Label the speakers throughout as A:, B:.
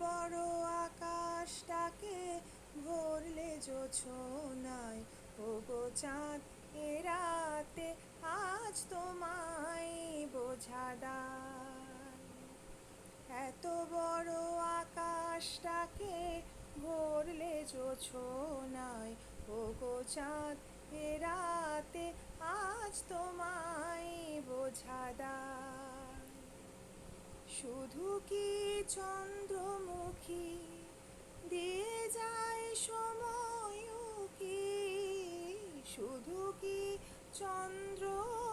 A: বড় আকাশটাকে ভরলে জোছনায়, ওগো চাঁদ এ রাতে আজ তোমায় বোঝা দায়। এত বড় আকাশটাকে ভরলে জোছনায়, ওগো চাঁদ এ রাতে আজ তোমায় বোঝা দায়। শুধু কি চন্দ্রমুখী দিয়ে যায় সময় কি, শুধু কি চন্দ্রমুখী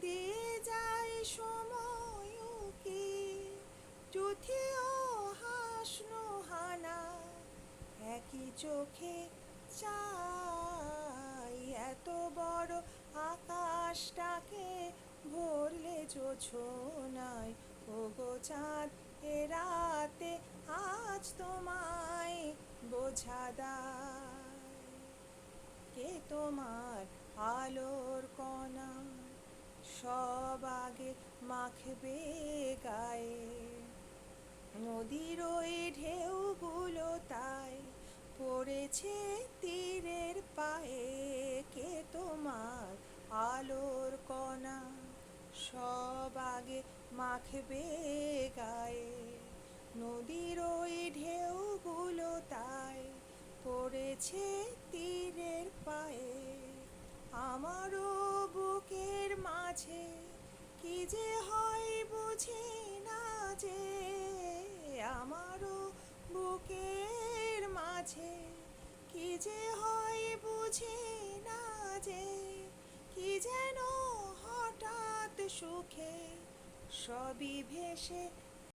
A: দিয়ে যায় সময় কি, চুথিও হাসনো হানা একই চোখে চাই। এত বড় আকাশটাকে ভরলে জোছনায়, ওগো চাঁদ এ রাতে আজ তোমায় বোঝা দায়। কে তোমার আলোর কণা সব আগে মাখবে গায়ে, নদীর ওই ঢেউগুলো তাই পড়েছে তীরের পায়ে। কে তোমার আলোর কণা সব আগে মাখবে গায়ে, নদীর ওই ঢেউগুলো তাই পড়েছে তীরের পায়ে। আমারও বুকের মাঝে কি যে হয় বুঝি না যে, আমারও বুকের মাঝে কি যে হয় বুঝি না যে, কি যেন হঠাৎ সুখে সবই ভেসে